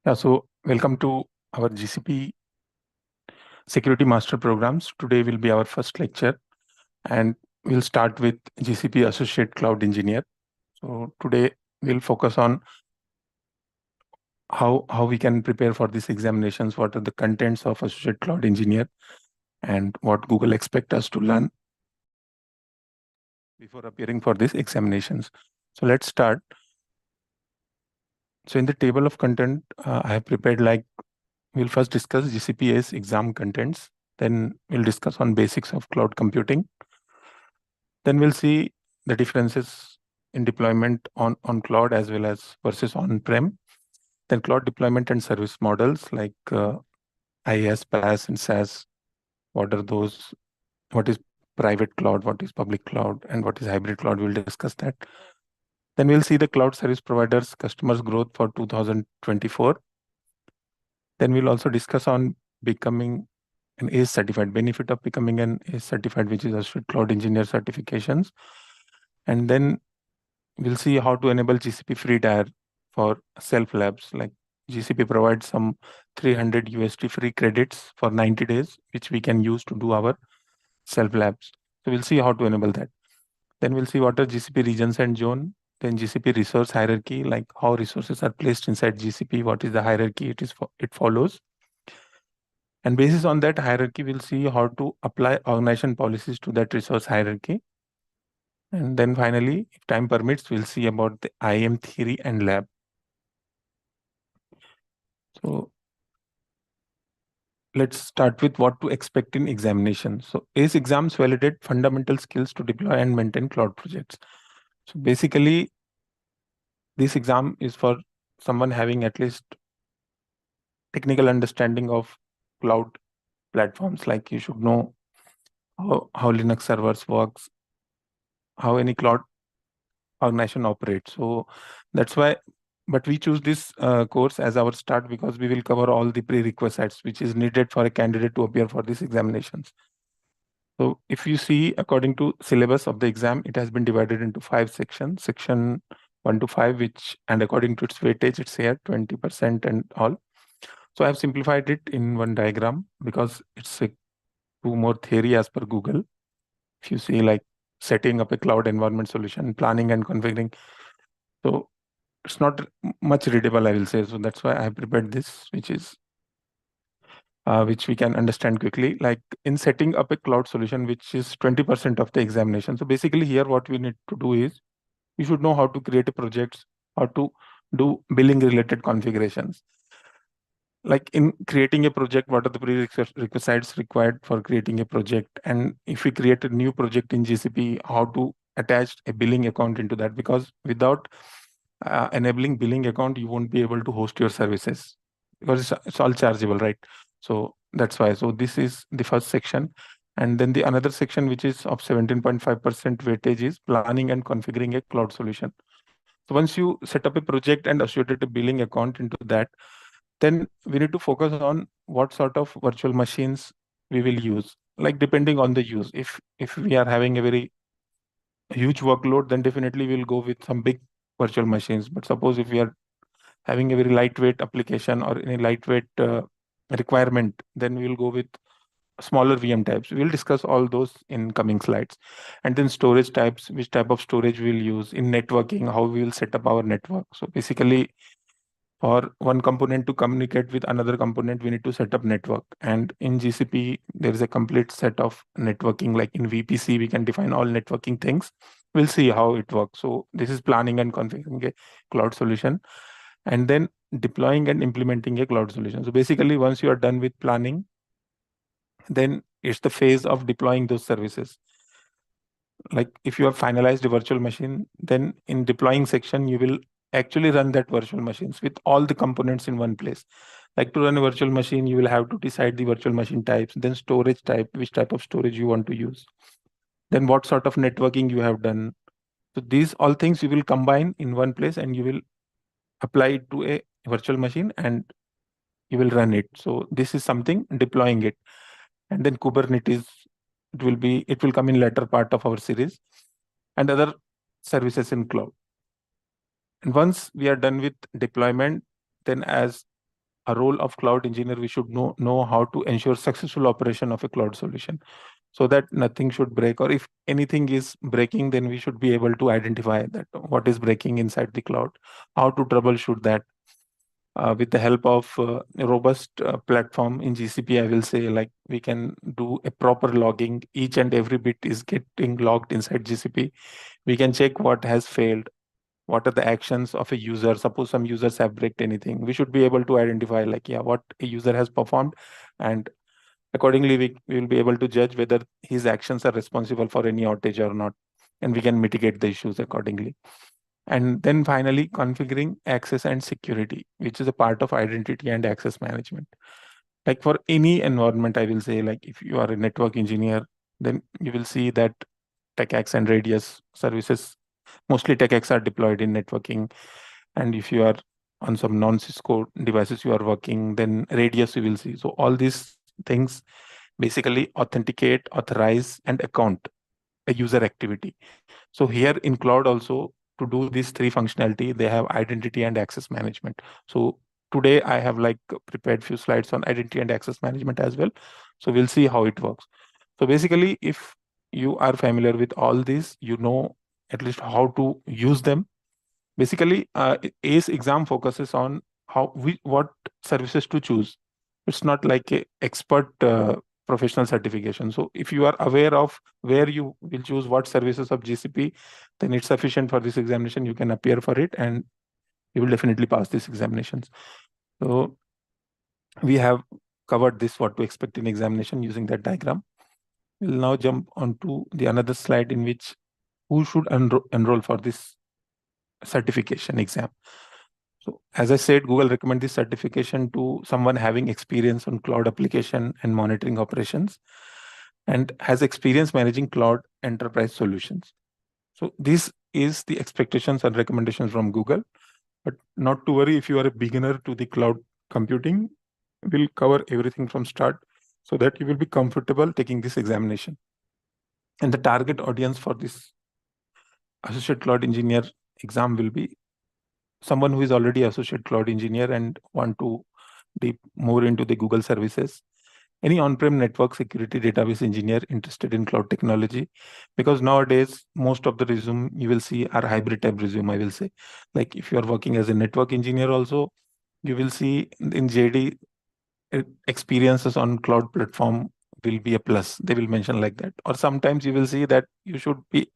So welcome to our GCP Security Master Programs. Today will be our first lecture, and we'll start with GCP Associate Cloud Engineer. So today we'll focus on how we can prepare for these examinations, what are the contents of Associate Cloud Engineer, and what Google expect us to learn before appearing for these examinations. So let's start. So in the table of content, I have prepared we'll first discuss GCP's exam contents. Then we'll discuss on basics of cloud computing. Then we'll see the differences in deployment on cloud as well as versus on-prem. Then cloud deployment and service models like IaaS, PaaS, and SaaS. What are those? What is private cloud? What is public cloud? And what is hybrid cloud? We'll discuss that. Then we'll see the cloud service providers customers growth for 2024. Then we'll also discuss on becoming an ACE certified, benefit of becoming an ACE certified, which is Associate Cloud Engineer certifications. And then we'll see how to enable GCP free tier for self labs. Like GCP provides some 300 USD free credits for 90 days, which we can use to do our self labs. So we'll see how to enable that. Then we'll see what are GCP regions and zone. Then GCP resource hierarchy, like how resources are placed inside GCP, what is the hierarchy it follows. And basis on that hierarchy, we'll see how to apply organization policies to that resource hierarchy. And then finally, if time permits, we'll see about the IAM theory and lab. So let's start with what to expect in examination. So ACE exams validate fundamental skills to deploy and maintain cloud projects. So basically, this exam is for someone having at least technical understanding of cloud platforms. Like you should know how Linux servers works, how any cloud organization operates. So that's why, but we choose this course as our start because we will cover all the prerequisites which is needed for a candidate to appear for these examinations. So if you see, according to syllabus of the exam, it has been divided into 5 sections, section 1 to 5, and according to its weightage, it's here 20% and all. So I've simplified it in one diagram because it's two more theory as per Google. If you see like setting up a cloud environment solution, planning and configuring. So it's not much readable, I will say. So that's why I have prepared this, which we can understand quickly. Like in setting up a cloud solution, which is 20% of the examination. So basically here, what we need to do is you should know how to create a project, how to do billing related configurations. Like in creating a project, what are the prerequisites required for creating a project? And if we create a new project in GCP, how to attach a billing account into that? Because without enabling billing account, you won't be able to host your services because it's all chargeable, right? So that's why. So this is the first section. And then the another section, which is of 17.5% weightage, is planning and configuring a cloud solution. So once you set up a project and associated a billing account into that, then we need to focus on what sort of virtual machines we will use. Like depending on the use, if we are having a very huge workload, then definitely we'll go with some big virtual machines. But suppose if we are having a very lightweight application or any lightweight requirement, then we will go with smaller VM types. We'll discuss all those in coming slides. And then storage types, which type of storage we'll use. In networking, how we will set up our network. So basically, for one component to communicate with another component, we need to set up network. And in GCP, there is a complete set of networking. Like in VPC, we can define all networking things. We'll see how it works. So this is planning and configuring a cloud solution, and then deploying and implementing a cloud solution. So basically, once you are done with planning, then it's the phase of deploying those services. Like if you have finalized a virtual machine, then in deploying section, you will actually run that virtual machines with all the components in one place. Like to run a virtual machine, you will have to decide the virtual machine types, then storage type, which type of storage you want to use, then what sort of networking you have done. So these all things you will combine in one place and you will apply it to a virtual machine and you will run it. So this is something deploying it. And then Kubernetes, it will come in later part of our series, and other services in cloud. And once we are done with deployment, then as a role of cloud engineer, we should know how to ensure successful operation of a cloud solution, so that nothing should break, or if anything is breaking, then we should be able to identify that what is breaking inside the cloud, how to troubleshoot that. With the help of a robust platform in GCP, I will say, like, we can do a proper logging. Each and every bit is getting logged inside GCP. We can check what has failed, what are the actions of a user. Suppose some users have breaked anything, we should be able to identify, like, yeah, what a user has performed, and accordingly we will be able to judge whether his actions are responsible for any outage or not, and we can mitigate the issues accordingly. And then finally, configuring access and security, which is a part of identity and access management. Like for any environment, I will say, like if you are a network engineer, then you will see that TechX and Radius services, mostly TechX are deployed in networking. And if you are on some non-Cisco devices you are working, then Radius you will see. So all these things basically authenticate, authorize, and account a user activity. So here in cloud also, to do these three functionality, they have identity and access management. So today I have like prepared few slides on identity and access management as well. So we'll see how it works. So basically, if you are familiar with all these, you know at least how to use them. Basically, ACE exam focuses on what services to choose. It's not like a expert professional certification. So if you are aware of where you will choose what services of GCP, then it's sufficient for this examination. You can appear for it and you will definitely pass these examinations. So we have covered this, what to expect in examination using that diagram. We'll now jump on to the another slide in which who should enroll for this certification exam. So as I said, Google recommend this certification to someone having experience on cloud application and monitoring operations and has experience managing cloud enterprise solutions. So this is the expectations and recommendations from Google. But not to worry, if you are a beginner to the cloud computing, we'll cover everything from start so that you will be comfortable taking this examination. And the target audience for this Associate Cloud Engineer exam will be someone who is already associate cloud engineer and want to deep more into the Google services. Any on-prem network security database engineer interested in cloud technology, because nowadays most of the resume you will see are hybrid type resume, I will say. Like if you are working as a network engineer also, you will see in JD experiences on cloud platform will be a plus. They will mention like that. Or sometimes you will see that you should be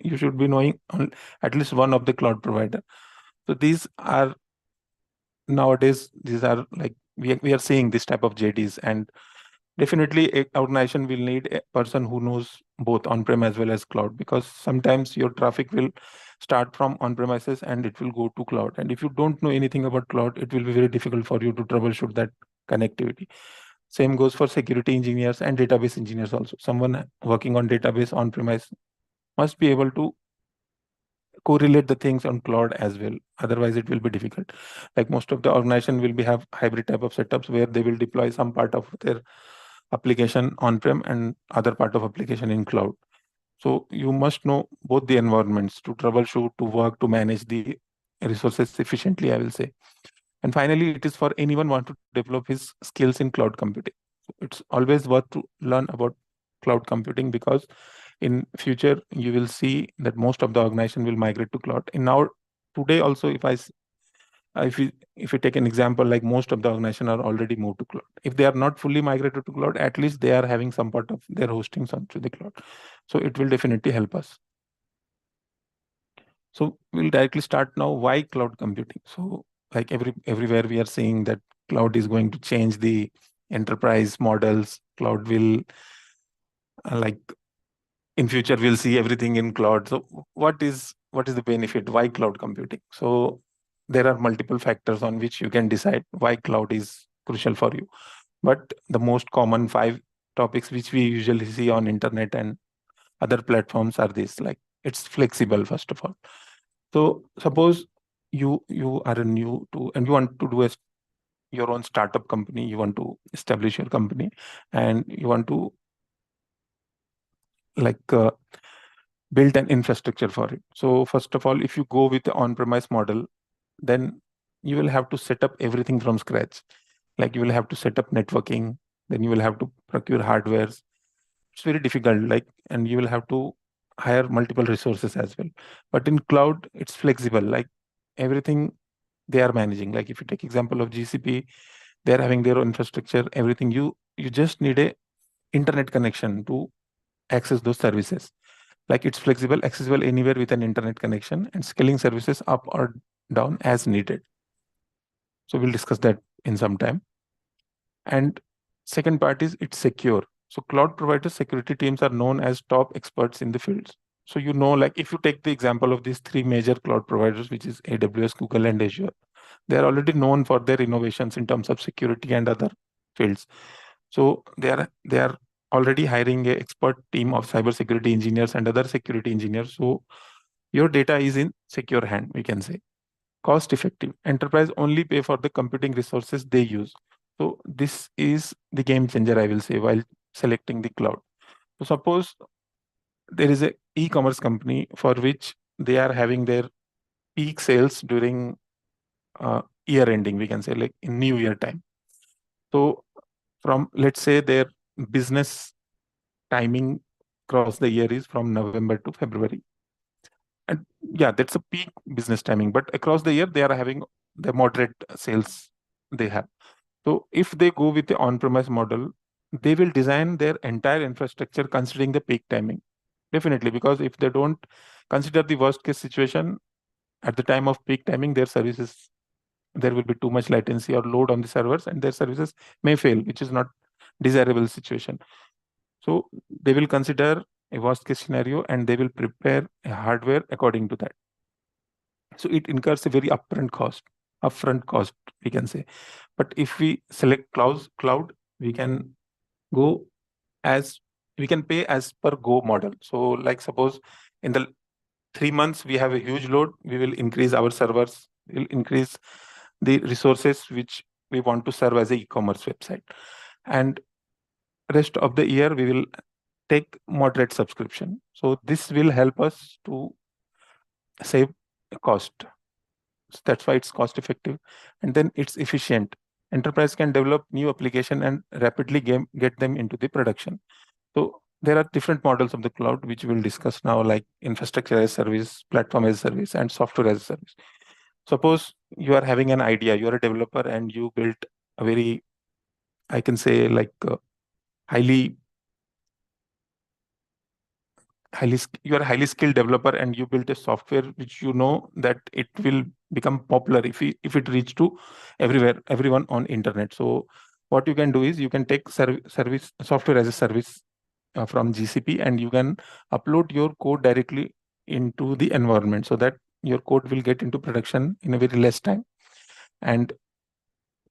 knowing at least one of the cloud provider. So these are nowadays, these are like we are seeing this type of JDs, and definitely a organization will need a person who knows both on-prem as well as cloud, because sometimes your traffic will start from on-premises and it will go to cloud. And if you don't know anything about cloud, it will be very difficult for you to troubleshoot that connectivity. Same goes for security engineers and database engineers also. Someone working on database on-premise must be able to correlate the things on cloud as well. Otherwise, it will be difficult. Like most of the organization will be have hybrid type of setups where they will deploy some part of their application on-prem and other part of application in cloud. So you must know both the environments to troubleshoot, to work, to manage the resources efficiently, I will say. And finally, it is for anyone want to develop his skills in cloud computing. So it's always worth to learn about cloud computing, because in future you will see that most of the organization will migrate to cloud. And now today also, if we take an example, like most of the organization are already moved to cloud. If they are not fully migrated to cloud, at least they are having some part of their hostings onto the cloud. So it will definitely help us. So we'll directly start now. Why cloud computing? So like everywhere we are seeing that cloud is going to change the enterprise models. Cloud will like in future we'll see everything in cloud. So what is the benefit? Why cloud computing? So there are multiple factors on which you can decide why cloud is crucial for you. But the most common 5 topics which we usually see on internet and other platforms are this, like it's flexible, first of all. So suppose you are a new to and you want to do your own startup company, you want to establish your company and you want to like build an infrastructure for it. So first of all, if you go with the on-premise model, then you will have to set up everything from scratch. Like you will have to set up networking, then you will have to procure hardwares. It's very difficult, like, and you will have to hire multiple resources as well. But in cloud, it's flexible, like everything they are managing. Like if you take example of GCP, they are having their own infrastructure, everything. You just need a internet connection to access those services. Like it's flexible, accessible anywhere with an internet connection, and scaling services up or down as needed. So we'll discuss that in some time. And second part is it's secure. So cloud provider security teams are known as top experts in the fields. So like if you take the example of these three major cloud providers, which is AWS, Google, and Azure, they are already known for their innovations in terms of security and other fields. So they are already hiring an expert team of cybersecurity engineers and other security engineers. So your data is in secure hand, we can say. Cost effective. Enterprise only pay for the computing resources they use. So this is the game changer, I will say, while selecting the cloud. So suppose there is a e-commerce company for which they are having their peak sales during year ending, we can say, like in new year time. So from, let's say, their business timing across the year is from November to February. And yeah, that's a peak business timing. But across the year, they are having the moderate sales they have. So if they go with the on-premise model, they will design their entire infrastructure considering the peak timing. Definitely, because if they don't consider the worst case situation at the time of peak timing, their services, there will be too much latency or load on the servers and their services may fail, which is not desirable situation. So they will consider a worst case scenario and they will prepare a hardware according to that. So it incurs a very upfront cost, we can say. But if we select cloud, we can go as we can pay as per go model. So like suppose in the 3 months we have a huge load, we will increase our servers, we'll increase the resources which we want to serve as an e-commerce website. And rest of the year we will take moderate subscription. So this will help us to save cost. So that's why it's cost effective. And then it's efficient. Enterprise can develop new application and rapidly get them into the production. So there are different models of the cloud, which we'll discuss now, like infrastructure as a service, platform as a service, and software as a service. Suppose you are having an idea, you're a developer and you built a very, I can say, like highly you are a highly skilled developer and you built a software which you know that it will become popular if it reach to everyone on internet. So what you can do is you can take service software as a service from GCP, and you can upload your code directly into the environment so that your code will get into production in a very less time, and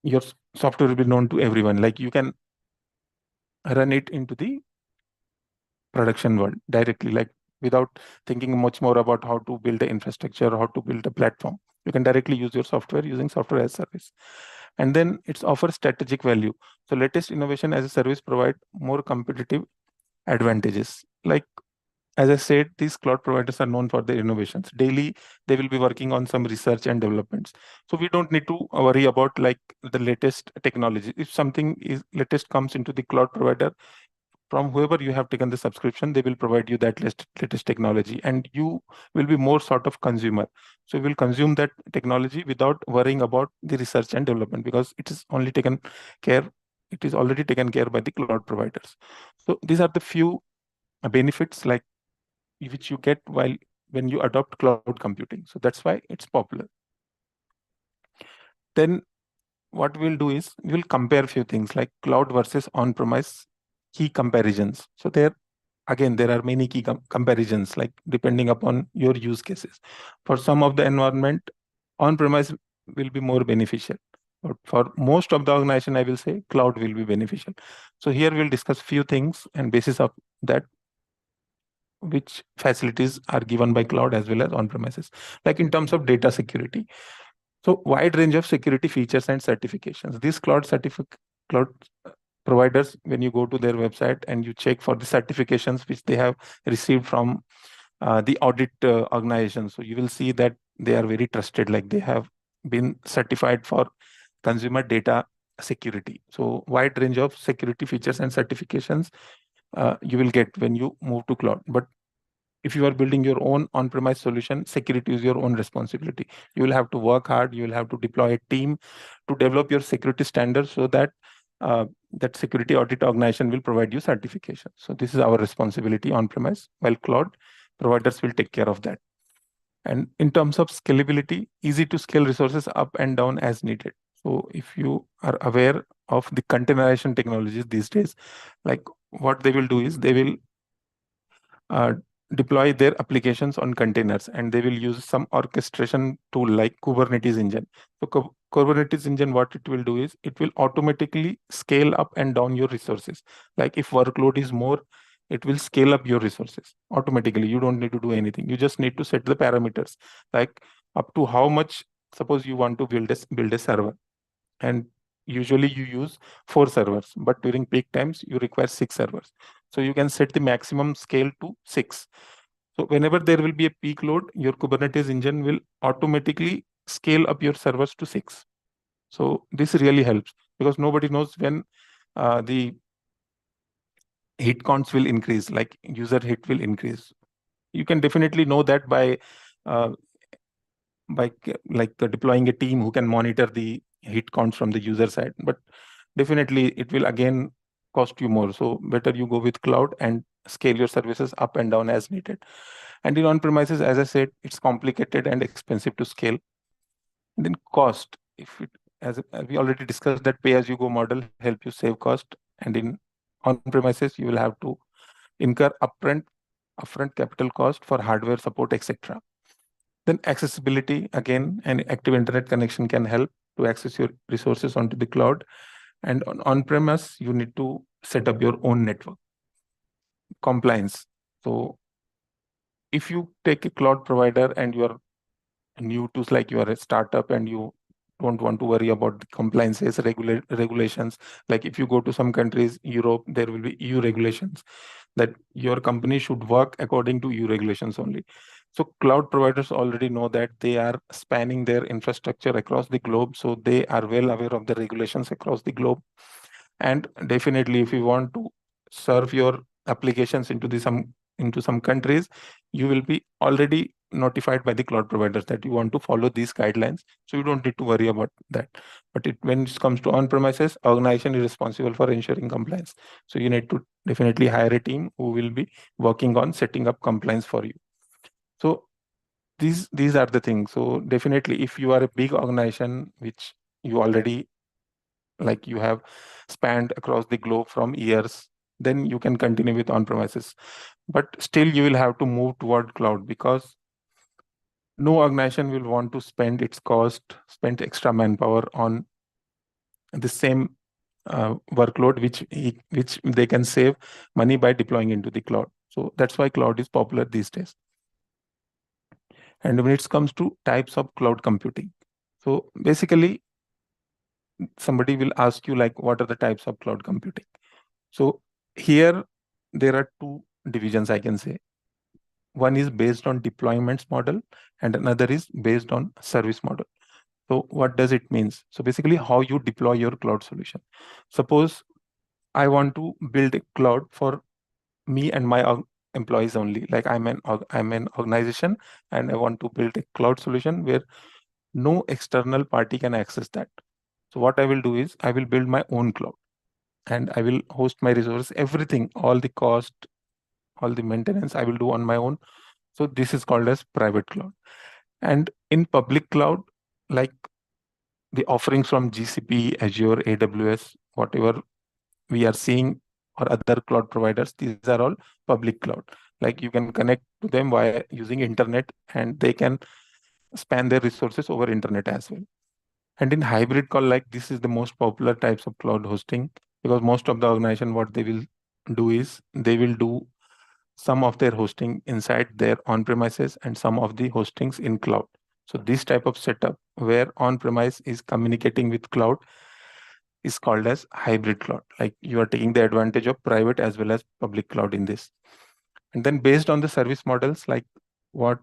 your software will be known to everyone. Like you can run it into the production world directly, like without thinking much more about how to build the infrastructure, how to build a platform. You can directly use your software using software as a service. And then it's offers strategic value. So latest innovation as a service provide more competitive advantages. Like as I said, these cloud providers are known for their innovations. Daily, they will be working on some research and developments. So we don't need to worry about like the latest technology. If something is latest comes into the cloud provider, from whoever you have taken the subscription, they will provide you that latest technology, and you will be more sort of consumer. So you will consume that technology without worrying about the research and development, because it is only taken care. It is already taken care by the cloud providers. So these are the few benefits like which you get while when you adopt cloud computing. So that's why it's popular. Then what we'll do is we'll compare a few things like cloud versus on-premise key comparisons. So there are many key comparisons, like depending upon your use cases. For some of the environment, on-premise will be more beneficial. But for most of the organization, I will say cloud will be beneficial. So here we'll discuss few things and basis of that, which facilities are given by cloud as well as on-premises. Like in terms of data security, so wide range of security features and certifications. These cloud providers, when you go to their website and you check for the certifications which they have received from the audit organization, so you will see that they are very trusted. Like they have been certified for consumer data security. So wide range of security features and certifications you will get when you move to cloud. But if you are building your own on-premise solution, security is your own responsibility. You will have to work hard. You will have to deploy a team to develop your security standards so that that security audit organization will provide you certification. So this is our responsibility on-premise, while cloud providers will take care of that. And in terms of scalability, easy to scale resources up and down as needed. So if you are aware of the containerization technologies these days, like what they will do is they will uh, deploy their applications on containers, and they will use some orchestration tool like Kubernetes engine. So Kubernetes engine, what it will do is it will automatically scale up and down your resources. Like if workload is more, it will scale up your resources automatically. You don't need to do anything. You just need to set the parameters, like up to how much. Suppose you want to build a server, and usually you use 4 servers, but during peak times you require 6 servers. So you can set the maximum scale to 6. So whenever there will be a peak load, your Kubernetes engine will automatically scale up your servers to 6. So this really helps because nobody knows when the hit counts will increase, like user hit will increase. You can definitely know that uh, by deploying a team who can monitor the hit counts from the user side. But definitely it will again cost you more. So better you go with cloud and scale your services up and down as needed. And in on-premises, as I said, it's complicated and expensive to scale. And then cost, if it, as we already discussed, that pay-as-you-go model help you save cost. And in on-premises, you will have to incur upfront capital cost for hardware support, etc. Then accessibility, again, an active internet connection can help to access your resources onto the cloud. And on-premise, you need to set up your own network. Compliance. So if you take a cloud provider and you are new to, like you are a startup and you don't want to worry about the compliances, regulations. Like if you go to some countries, Europe, there will be EU regulations that your company should work according to EU regulations only. So cloud providers already know that. They are spanning their infrastructure across the globe. So they are well aware of the regulations across the globe. And definitely, if you want to serve your applications into some countries, you will be already notified by the cloud providers that you want to follow these guidelines. So you don't need to worry about that. But when it comes to on-premises, organization is responsible for ensuring compliance. So you need to definitely hire a team who will be working on setting up compliance for you. So these are the things. So definitely, if you are a big organization which you already, like you have spanned across the globe from years, then you can continue with on-premises. But still you will have to move toward cloud, because no organization will want to spend extra manpower on the same workload which they can save money by deploying into the cloud. So that's why cloud is popular these days. And when it comes to types of cloud computing, so basically somebody will ask you, like, what are the types of cloud computing? So here there are two divisions, I can say. One is based on deployments model and another is based on service model. So what does it means? So basically how you deploy your cloud solution. Suppose I want to build a cloud for me and my employees only. Like I'm an organization and I want to build a cloud solution where no external party can access that. So what I will do is I will build my own cloud and I will host my resource, everything, all the cost, all the maintenance I will do on my own. So this is called as private cloud. And in public cloud, like the offerings from GCP, Azure, AWS, whatever we are seeing, or other cloud providers, these are all public cloud. Like you can connect to them via using internet and they can span their resources over internet as well. And in hybrid cloud, like this is the most popular types of cloud hosting, because most of the organization, what they will do is they will do some of their hosting inside their on-premises and some of the hostings in cloud. So this type of setup where on-premise is communicating with cloud is called as hybrid cloud. Like you are taking the advantage of private as well as public cloud in this. And then based on the service models, like what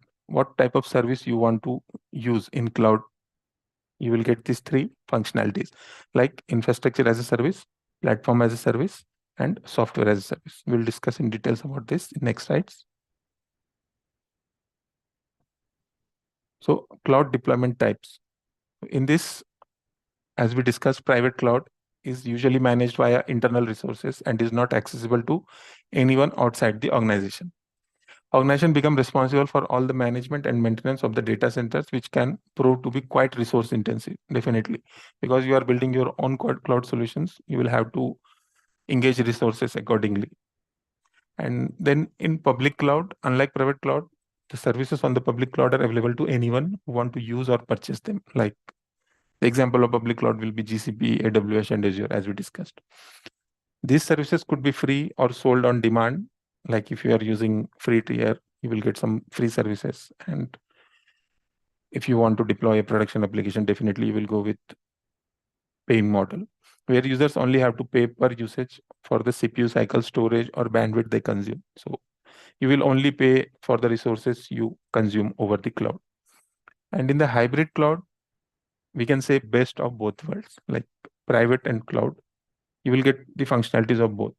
type of service you want to use in cloud, you will get these three functionalities like infrastructure as a service, platform as a service, and software as a service. We'll discuss in details about this in next slides. So cloud deployment types. In this, as we discussed, private cloud is usually managed via internal resources and is not accessible to anyone outside the organization. Organization become responsible for all the management and maintenance of the data centers, which can prove to be quite resource intensive, definitely. Because you are building your own cloud solutions, you will have to engage resources accordingly. And then in public cloud, unlike private cloud, the services on the public cloud are available to anyone who want to use or purchase them. Like the example of public cloud will be GCP, AWS, and Azure, as we discussed. These services could be free or sold on demand. Like if you are using free tier, you will get some free services. And if you want to deploy a production application, definitely you will go with paying model, where users only have to pay per usage for the CPU cycle, storage, or bandwidth they consume. So you will only pay for the resources you consume over the cloud. And in the hybrid cloud, we can say best of both worlds, like private and cloud. You will get the functionalities of both.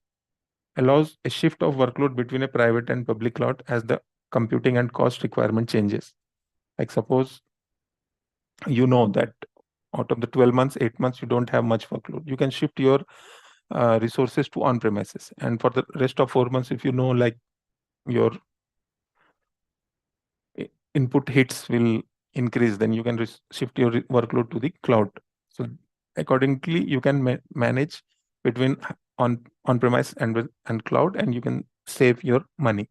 Allows a shift of workload between a private and public cloud as the computing and cost requirement changes. Like suppose you know that out of the 12 months, 8 months, you don't have much workload. You can shift your resources to on-premises. And for the rest of 4 months, if you know like your input hits will increase, then you can shift your workload to the cloud. So accordingly, you can manage between on-premise and cloud, and you can save your money.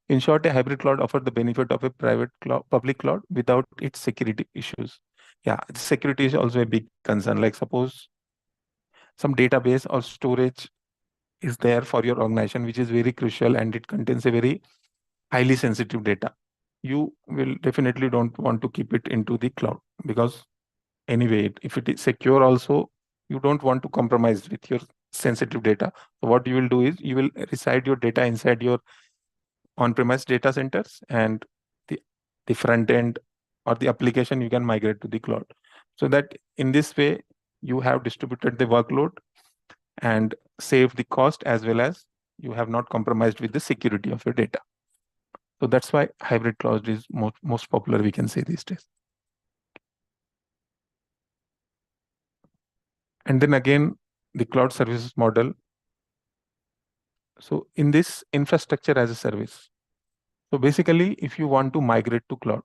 In short, a hybrid cloud offers the benefit of a private cloud, public cloud without its security issues. Yeah, security is also a big concern. Like suppose some database or storage is there for your organization, which is very crucial and it contains a very highly sensitive data. You will definitely don't want to keep it into the cloud because anyway, if it is secure also, you don't want to compromise with your sensitive data. So what you will do is you will reside your data inside your on-premise data centers, and the front end or the application you can migrate to the cloud. So that in this way, you have distributed the workload and saved the cost, as well as you have not compromised with the security of your data. So that's why hybrid cloud is most popular, we can say these days. And then again, the cloud services model. So in this infrastructure as a service. So basically, if you want to migrate to cloud,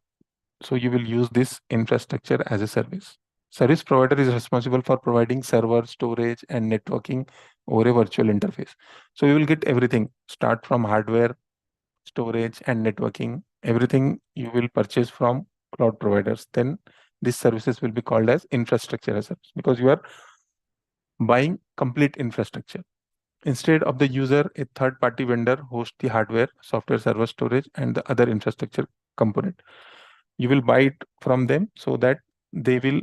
so you will use this infrastructure as a service. Service provider is responsible for providing server, storage, and networking over a virtual interface. So you will get everything, start from hardware, storage, and networking. Everything you will purchase from cloud providers. Then these services will be called as infrastructure as a service because you are buying complete infrastructure. Instead of the user, a third-party vendor hosts the hardware, software, server, storage, and the other infrastructure component. You will buy it from them so that they will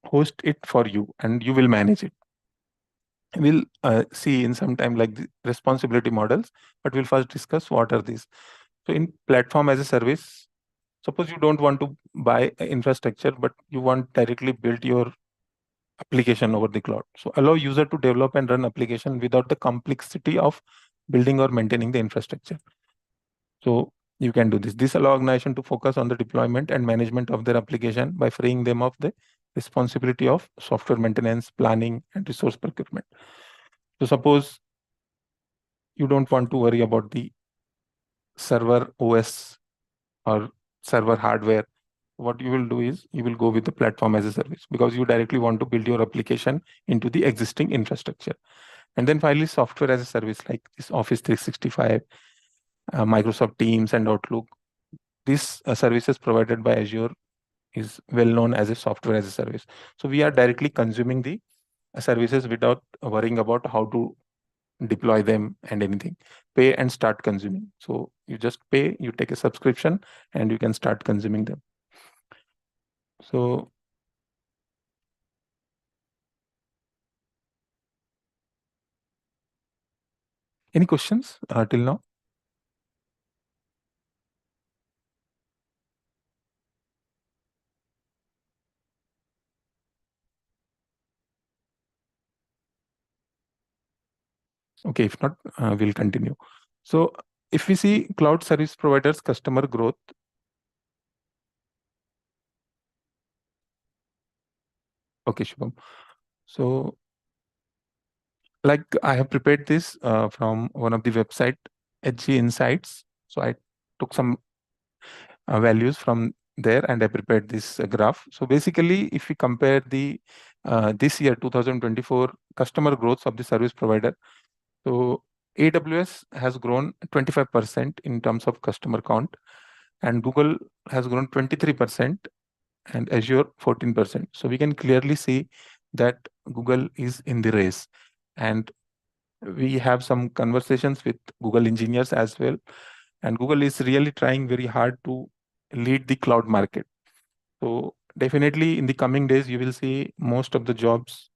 host it for you and you will manage it. We'll see in some time like the responsibility models, but we'll first discuss what are these. So in platform as a service, suppose you don't want to buy infrastructure, but you want directly build your application over the cloud. So allow user to develop and run application without the complexity of building or maintaining the infrastructure. So you can do this. This allows organization to focus on the deployment and management of their application by freeing them of the responsibility of software maintenance, planning, and resource procurement. So suppose you don't want to worry about the server OS or server hardware. What you will do is you will go with the platform as a service because you directly want to build your application into the existing infrastructure. And then finally, software as a service like this Office 365, Microsoft Teams, and Outlook. These services provided by Azure is well known as a software as a service. So we are directly consuming the services without worrying about how to deploy them and anything. Pay and start consuming. So you just pay, you take a subscription, and you can start consuming them. So any questions till now? Okay, if not, we'll continue. So if we see cloud service providers customer growth, okay, Shubham. So like I have prepared this from one of the website, HG Insights. So I took some values from there and I prepared this graph. So basically, if we compare the this year 2024 customer growth of the service provider, so AWS has grown 25% in terms of customer count, and Google has grown 23%, and Azure 14%. So we can clearly see that Google is in the race. And we have some conversations with Google engineers as well. And Google is really trying very hard to lead the cloud market. So definitely in the coming days, you will see most of the jobs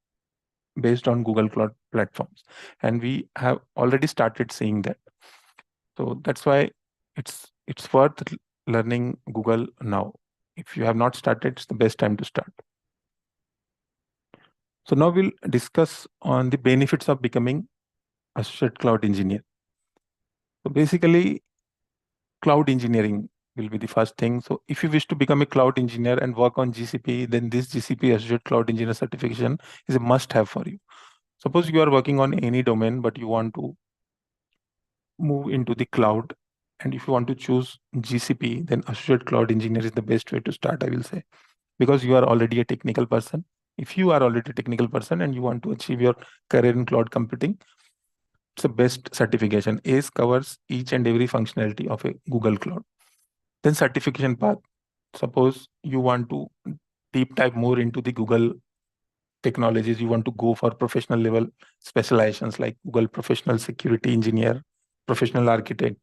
based on Google Cloud platforms. And we have already started seeing that. So that's why it's worth learning Google now. If you have not started, it's the best time to start. So now we'll discuss on the benefits of becoming associate cloud engineer. So basically, cloud engineering will be the first thing. So if you wish to become a cloud engineer and work on GCP, then this GCP Associate Cloud Engineer certification is a must-have for you. Suppose you are working on any domain, but you want to move into the cloud, and if you want to choose GCP, then Associate Cloud Engineer is the best way to start, I will say, because you are already a technical person. If you are already a technical person and you want to achieve your career in cloud computing, it's the best certification. ACE covers each and every functionality of a Google Cloud. Then certification path. Suppose you want to deep dive more into the Google technologies, you want to go for professional level specializations like Google Professional Security Engineer, Professional Architect.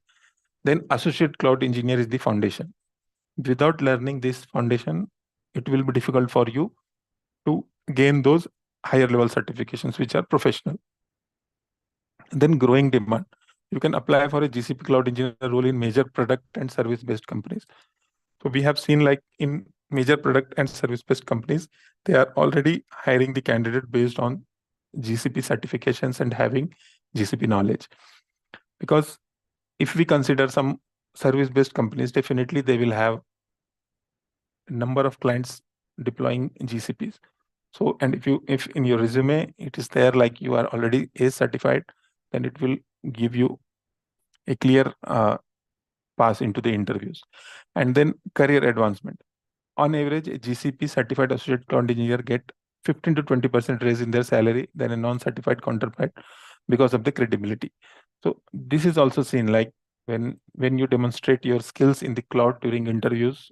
Then Associate Cloud Engineer is the foundation. Without learning this foundation, it will be difficult for you to gain those higher level certifications which are professional. Then growing demand. You can apply for a GCP Cloud Engineer role in major product and service based companies. So we have seen like in major product and service based companies, they are already hiring the candidate based on GCP certifications and having GCP knowledge. Because if we consider some service based companies, definitely they will have a number of clients deploying GCPs. So, and if in your resume it is there like you are already A certified, then it will give you a clear pass into the interviews. And then career advancement. On average, a GCP certified associate cloud engineer get 15 to 20% raise in their salary than a non-certified counterpart because of the credibility. So this is also seen like when you demonstrate your skills in the cloud during interviews,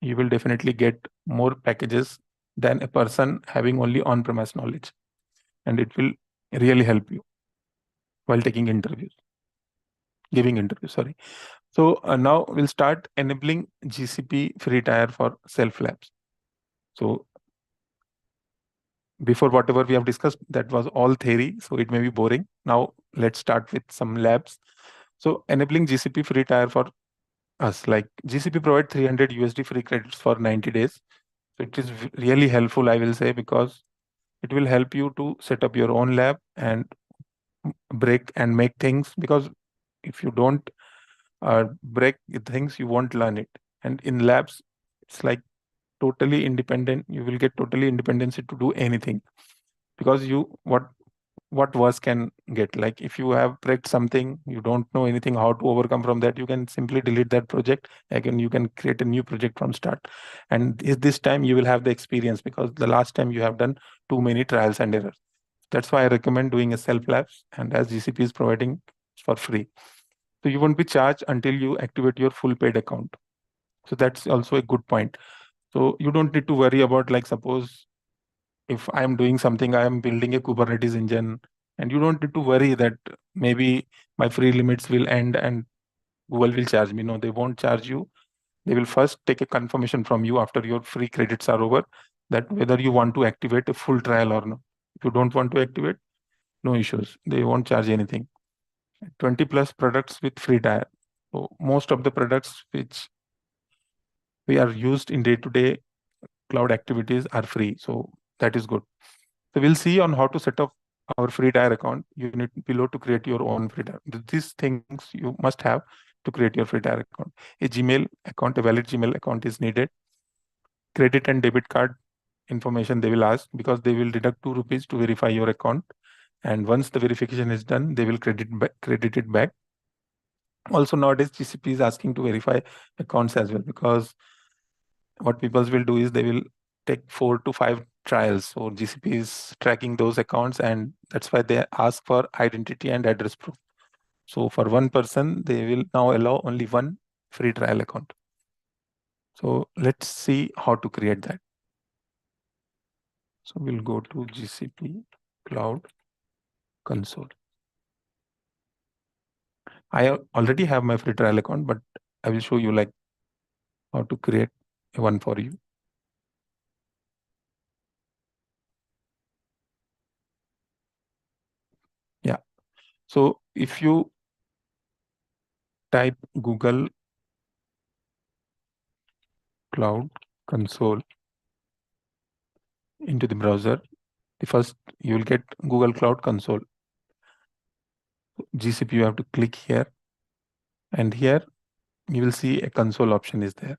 you will definitely get more packages than a person having only on-premise knowledge, and it will really help you while taking interviews, giving interviews. Sorry. So now we'll start enabling GCP free tier for self labs. So before whatever we have discussed, that was all theory, so it may be boring. Now let's start with some labs. So enabling GCP free tier for us, like GCP provide 300 USD free credits for 90 days. So it is really helpful, I will say, because it will help you to set up your own lab and break and make things. Because if you don't break things, you won't learn it. And in labs, it's like totally independent. You will get totally independency to do anything, because you what worse can get. Like if you have breaked something, you don't know anything how to overcome from that, you can simply delete that project. Again, you can create a new project from start. And this time you will have the experience, because the last time you have done too many trials and errors. That's why I recommend doing a self labs, and as GCP is providing for free. So you won't be charged until you activate your full paid account. So that's also a good point. So you don't need to worry about, like, suppose if I am doing something, I am building a Kubernetes engine, and you don't need to worry that maybe my free limits will end and Google will charge me. No, they won't charge you. They will first take a confirmation from you after your free credits are over, that whether you want to activate a full trial or not. If you don't want to activate, no issues. They won't charge anything. 20 plus products with free tier. So most of the products which we are used in day-to-day cloud activities are free. So that is good. So we'll see on how to set up our free tier account, you need below to create your own free tier. These things you must have to create your free tier account. A Gmail account, a valid Gmail account is needed. Credit and debit card information they will ask, because they will deduct 2 rupees to verify your account. And once the verification is done, they will credit it back. Also nowadays GCP is asking to verify accounts as well, because what people will do is they will take 4 to 5 trials. So GCP is tracking those accounts, and that's why they ask for identity and address proof. So for one person, they will now allow only one free trial account. So let's see how to create that. So we'll go to GCP Cloud Console. I already have my free trial account, but I will show you like how to create one for you. Yeah. So if you type Google Cloud Console into the browser, the first you will get Google Cloud Console. GCP, you have to click here, and here you will see a console option is there.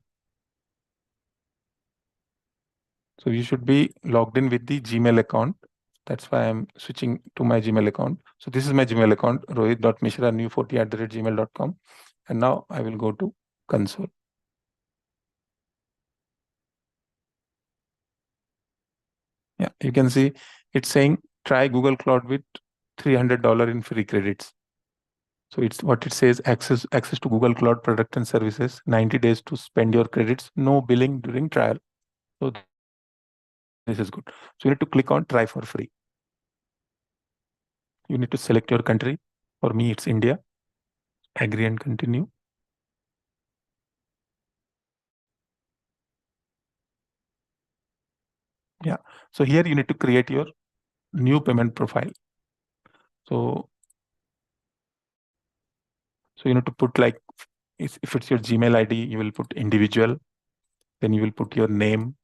So you should be logged in with the Gmail account. That's why I'm switching to my Gmail account. So this is my Gmail account, rohit.mishra new40@gmail.com. And now I will go to console. Yeah, you can see it's saying try Google Cloud with $300 in free credits. So it's what it says: access to Google Cloud product and services, 90 days to spend your credits, no billing during trial. So this is good. So you need to click on try for free. You need to select your country. For me, it's India. Agree and continue. Yeah. So here you need to create your new payment profile. So you need to put like, if it's your Gmail ID, you will put individual. Then you will put your name,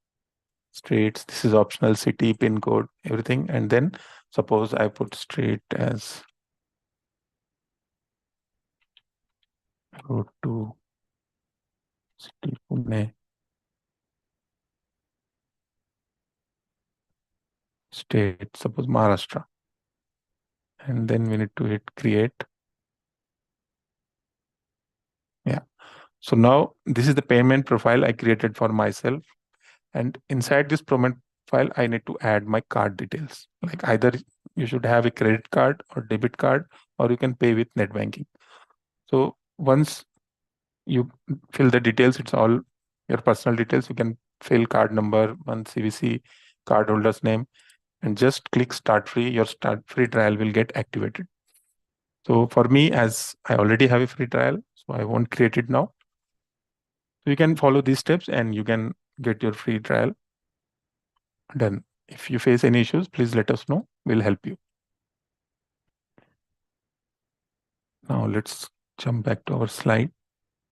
states. This is optional, city, pin code, everything. And then suppose I put state as road to city Pune, state, suppose Maharashtra. And then we need to hit create. Yeah. So now this is the payment profile I created for myself. And inside this payment file, I need to add my card details. Like either you should have a credit card or debit card, or you can pay with net banking. So once you fill the details, it's all your personal details. You can fill card number, month, CVC, cardholder's name, and just click start free. Your start free trial will get activated. So for me, as I already have a free trial, so I won't create it now. So you can follow these steps and you can get your free trial done. If you face any issues, please let us know. We'll help you. Now let's jump back to our slide.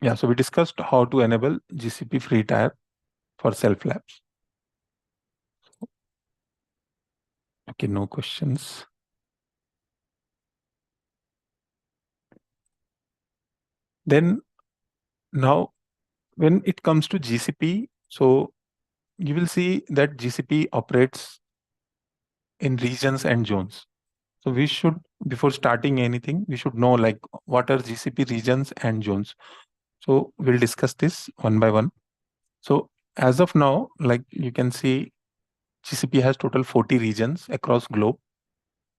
Yeah, so we discussed how to enable GCP free tier for self labs. Okay, no questions. Then now when it comes to GCP, so you will see that GCP operates in regions and zones. So we should, before starting anything, we should know like what are GCP regions and zones. So we'll discuss this one by one. So as of now, like you can see, GCP has total 40 regions across globe.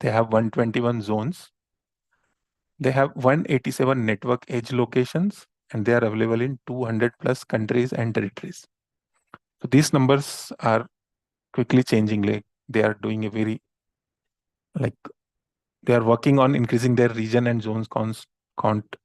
They have 121 zones. They have 187 network edge locations, and they are available in 200 plus countries and territories. So these numbers are quickly changing. Like they are doing a very, like they are working on increasing their region and zones count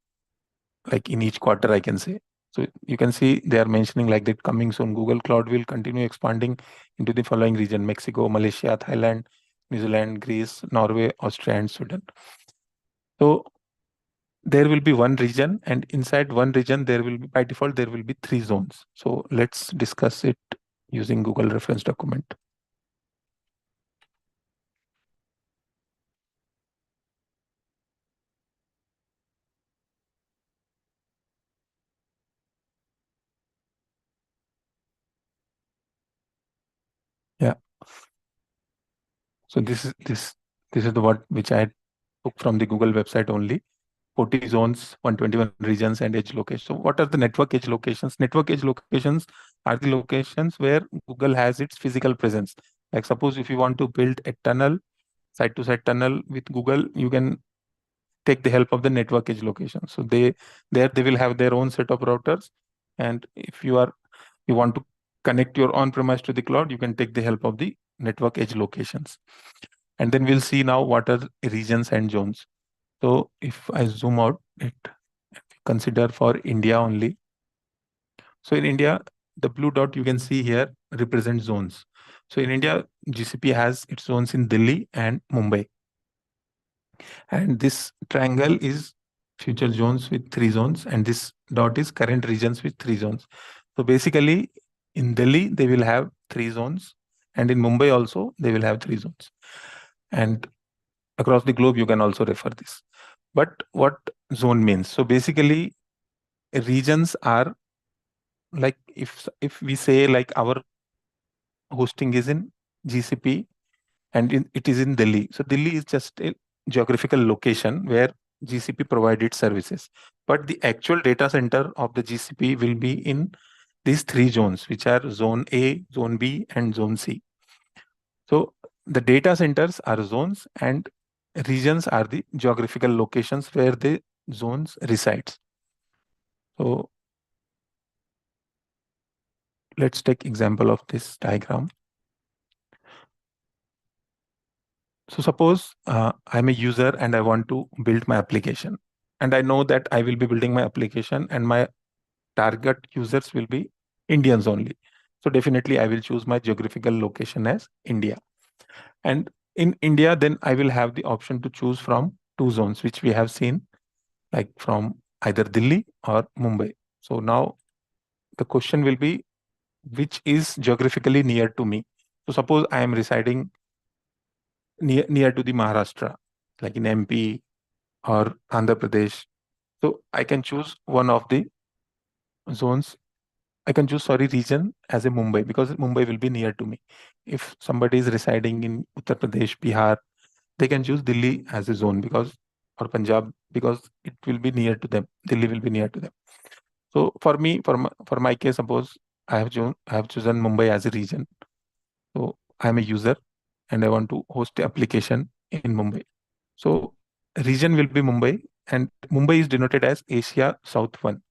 like in each quarter, I can say. So you can see they are mentioning like that coming soon. Google Cloud will continue expanding into the following region: Mexico, Malaysia, Thailand, New Zealand, Greece, Norway, Austria, and Sweden. So there will be one region, and inside one region, there will be, by default, there will be 3 zones. So let's discuss it using Google reference document. So this is the what which I took from the Google website only. 40 zones, 121 regions, and edge locations. So what are the network edge locations? Network edge locations are the locations where Google has its physical presence. Like suppose if you want to build a tunnel, side-to-side tunnel with Google, you can take the help of the network edge location. So they will have their own set of routers, and if you want to connect your on-premise to the cloud, you can take the help of the network edge locations. And then we'll see now what are regions and zones. So if I zoom out it, consider for India only. So in India, the blue dot you can see here represents zones. So in India, GCP has its zones in Delhi and Mumbai. And this triangle is future zones with 3 zones, and this dot is current regions with 3 zones. So basically, in Delhi, they will have 3 zones, and in Mumbai also, they will have 3 zones. And across the globe, you can also refer this. But what zone means? So basically, regions are like if we say like our hosting is in GCP and it is in Delhi. So Delhi is just a geographical location where GCP provided services. But the actual data center of the GCP will be in these 3 zones, which are Zone A, Zone B, and Zone C. So the data centers are zones and regions are the geographical locations where the zones resides. So let's take example of this diagram. So suppose I'm a user and I want to build my application. And I know that I will be building my application and my target users will be Indians only. So definitely I will choose my geographical location as India. And in India, then I will have the option to choose from 2 zones, which we have seen, like from either Delhi or Mumbai. So now the question will be, which is geographically near to me? So suppose I am residing near to the Maharashtra, like in MP or Andhra Pradesh. So I can choose one of the zones. I can choose, sorry, region as a Mumbai because Mumbai will be near to me. If somebody is residing in Uttar Pradesh, Bihar, they can choose Delhi as a zone because, or Punjab, because it will be near to them. Delhi will be near to them. So for me, for my case, suppose I have chosen Mumbai as a region. So I am a user and I want to host the application in Mumbai. So region will be Mumbai, and Mumbai is denoted as Asia South 1.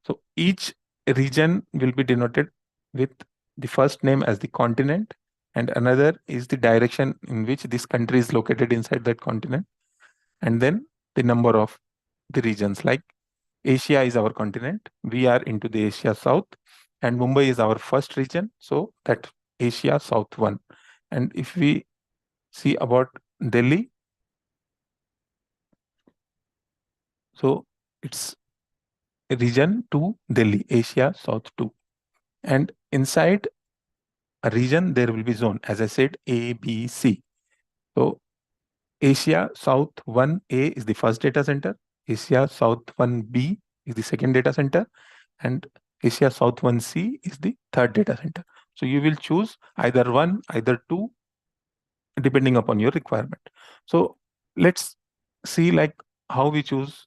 So each region will be denoted with the first name as the continent, and another is the direction in which this country is located inside that continent, and then the number of the regions. Like Asia is our continent, we are into the Asia South, and Mumbai is our first region, so that Asia South 1. And if we see about Delhi, so it's region 2 Delhi, Asia South 2. And inside a region, there will be zone, as I said, A, B, C. So Asia South 1A is the first data center, Asia South 1B is the second data center, and Asia South 1C is the third data center. So you will choose either one, either two, depending upon your requirement. So let's see like how we choose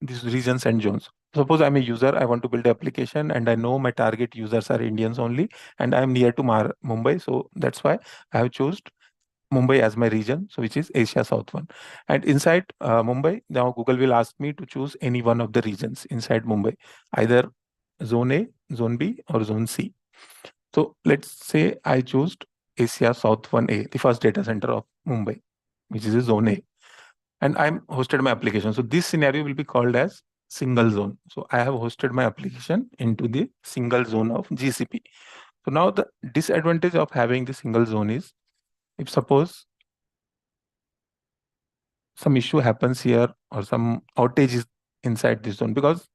these regions and zones. Suppose I'm a user, I want to build an application and I know my target users are Indians only, and I'm near to Mumbai. So that's why I have chosen Mumbai as my region, so which is Asia South 1. And inside Mumbai, now Google will ask me to choose any one of the regions inside Mumbai, either Zone A, Zone B, or Zone C. So let's say I choose Asia South 1A, the first data center of Mumbai, which is a Zone A, and I'm hosted my application. So this scenario will be called as single zone. So I have hosted my application into the single zone of GCP. So now the disadvantage of having the single zone is, if suppose some issue happens here or some outage is inside this zone, because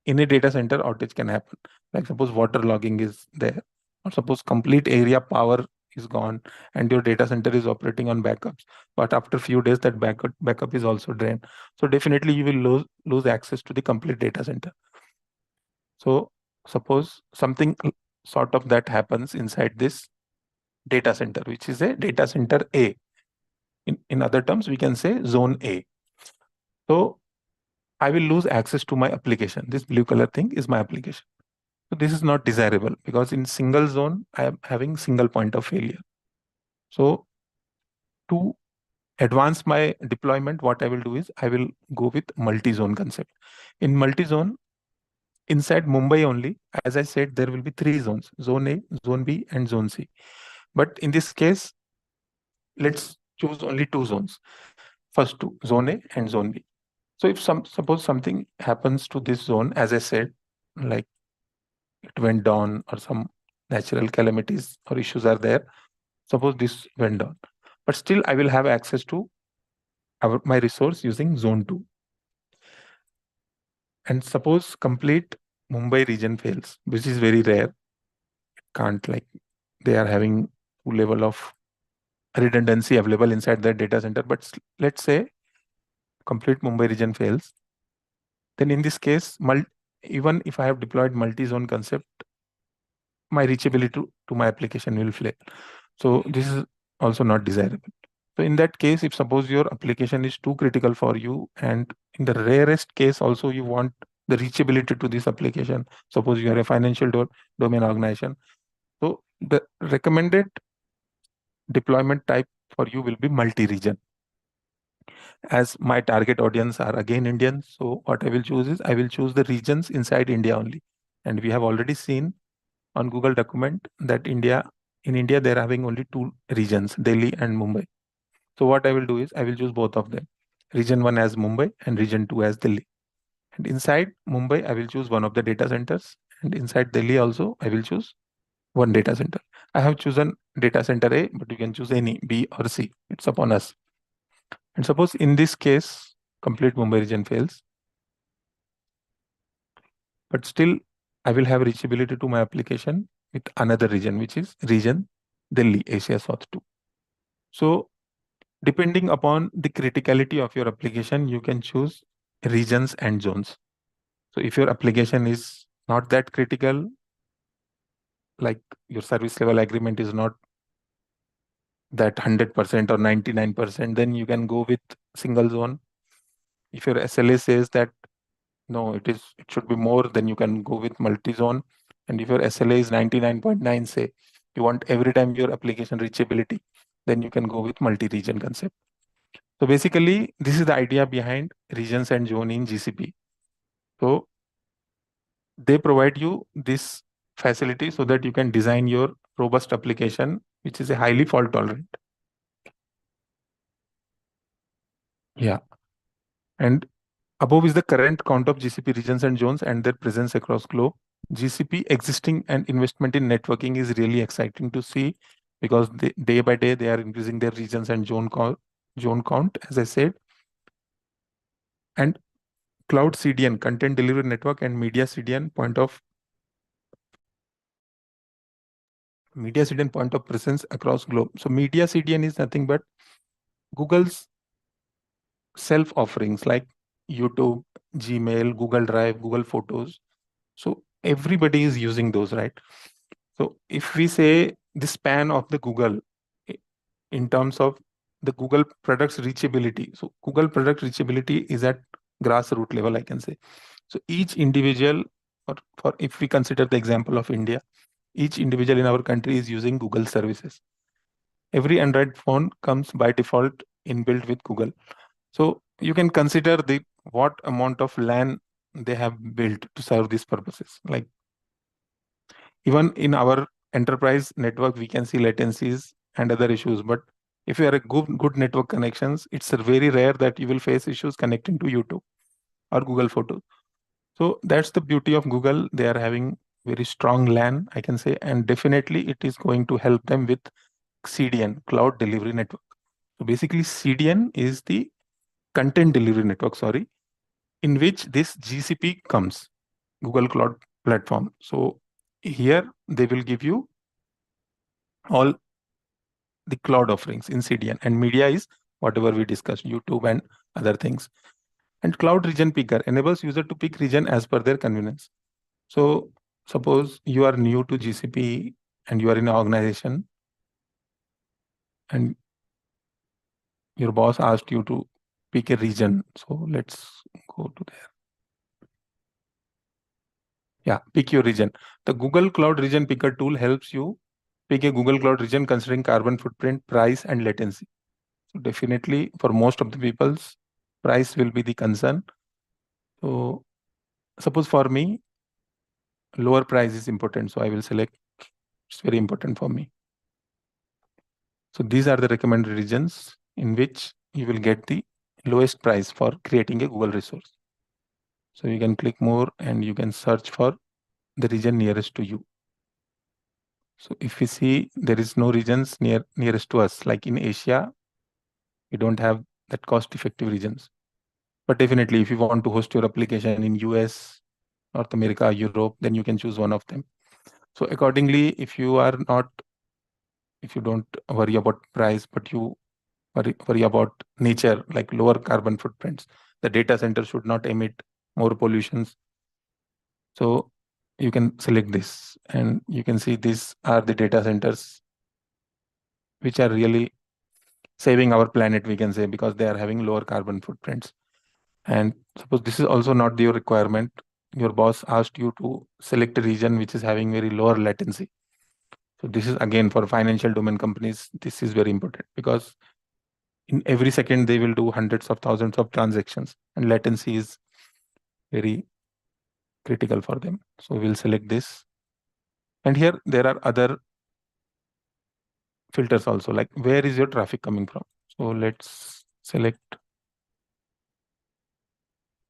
in a data center outage can happen. Like suppose water logging is there, or suppose complete area power is gone and your data center is operating on backups, but after few days that backup is also drained. So definitely you will lose access to the complete data center. So suppose something sort of that happens inside this data center, which is a data center A. In other terms, we can say zone A. So I will lose access to my application. This blue color thing is my application. So this is not desirable because in single zone, I am having single point of failure. So to advance my deployment, what I will do is I will go with multi-zone concept. In multi-zone, inside Mumbai only, as I said, there will be three zones: zone A, zone B, and zone C. But in this case, let's choose only two zones. First two, zone A and zone B. So if suppose something happens to this zone, as I said, like it went down or some natural calamities or issues are there, suppose this went down, but still I will have access to my resource using zone 2. And suppose complete Mumbai region fails, which is very rare. Can't, like, they are having level of redundancy available inside their data center. But let's say complete Mumbai region fails. Then in this case, even if I have deployed multi-zone concept, my reachability to my application will fail. So this is also not desirable. So in that case, if suppose your application is too critical for you, and in the rarest case also you want the reachability to this application, suppose you are a financial domain organization, so the recommended deployment type for you will be multi-region. As my target audience are again Indians, so what I will choose is I will choose the regions inside India only. And we have already seen on Google document that in India, they're having only two regions, Delhi and Mumbai. So what I will do is I will choose both of them. Region 1 as Mumbai and region 2 as Delhi. And inside Mumbai, I will choose one of the data centers. And inside Delhi also, I will choose one data center. I have chosen data center A, but you can choose any B or C. It's upon us. And suppose in this case, complete Mumbai region fails, but still I will have reachability to my application with another region, which is region Delhi, Asia South 2. So depending upon the criticality of your application, you can choose regions and zones. So if your application is not that critical, like your service level agreement is not that 100% or 99%, then you can go with single zone. If your SLA says that no, it should be more, then you can go with multi-zone. And if your SLA is 99.9, say you want every time your application reachability, then you can go with multi-region concept. So basically, this is the idea behind regions and zone in GCP. So they provide you this facility so that you can design your robust application, which is a highly fault tolerant. Yeah. And above is the current count of GCP regions and zones and their presence across globe. GCP existing and investment in networking is really exciting to see because day by day they are increasing their regions and zone count, as I said. And cloud CDN, content delivery network, and media CDN point of presence across globe. So media CDN is nothing but Google's self offerings like YouTube, Gmail, Google Drive, Google Photos. So everybody is using those, right? So if we say the span of the Google in terms of the Google products reachability, so Google product reachability is at grassroots level, I can say. So each individual, or for if we consider the example of India, each individual in our country is using Google services. Every Android phone comes by default inbuilt with Google. So you can consider what amount of LAN they have built to serve these purposes. Like even in our enterprise network, we can see latencies and other issues. But if you are a good network connections, it's very rare that you will face issues connecting to YouTube or Google Photos. So that's the beauty of Google. They are having very strong LAN, I can say, and definitely it is going to help them with CDN, Cloud Delivery Network. So basically, CDN is the content delivery network, sorry, in which this GCP comes, Google Cloud Platform. So here they will give you all the cloud offerings in CDN, and media is whatever we discussed, YouTube and other things. And cloud region picker enables user to pick region as per their convenience. So suppose you are new to GCP and you are in an organization, and your boss asked you to pick a region. So let's go to there. Yeah, pick your region. The Google Cloud Region Picker tool helps you pick a Google Cloud region considering carbon footprint, price, and latency. So definitely for most of the people's, price will be the concern. So suppose for me, lower price is important. So I will select, it's very important for me. So these are the recommended regions in which you will get the lowest price for creating a Google resource. So you can click more and you can search for the region nearest to you. So if we see there is no regions nearest to us, like in Asia, we don't have that cost-effective regions. But definitely, if you want to host your application in US, North America, Europe, then you can choose one of them. So accordingly, if you don't worry about price, but you worry about nature, like lower carbon footprints, the data center should not emit more pollutions. So you can select this, and you can see these are the data centers which are really saving our planet, we can say, because they are having lower carbon footprints. And suppose this is also not your requirement, your boss asked you to select a region which is having very lower latency. So this is again for financial domain companies, this is very important because in every second they will do hundreds of thousands of transactions and latency is very critical for them. So we'll select this. And here there are other filters also, like where is your traffic coming from? So let's select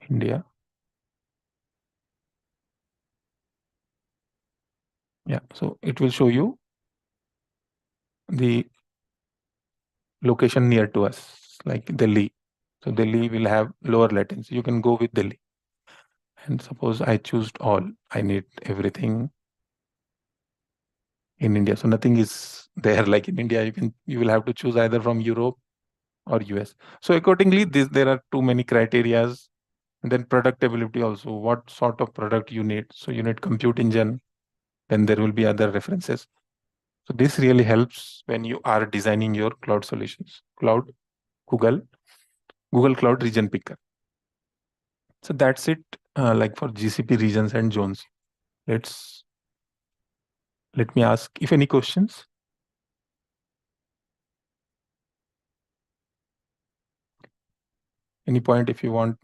India. Yeah, so it will show you the location near to us, like Delhi. So Delhi will have lower latency. You can go with Delhi. And suppose I choose all. I need everything in India. So nothing is there like in India. You will have to choose either from Europe or US. So accordingly, there are too many criterias. And then product availability also. What sort of product you need? So you need compute engine. Then there will be other references. So this really helps when you are designing your cloud solutions. Google, Google Cloud Region Picker. So that's it, like for GCP regions and zones. Let me ask if any questions. Any point if you want me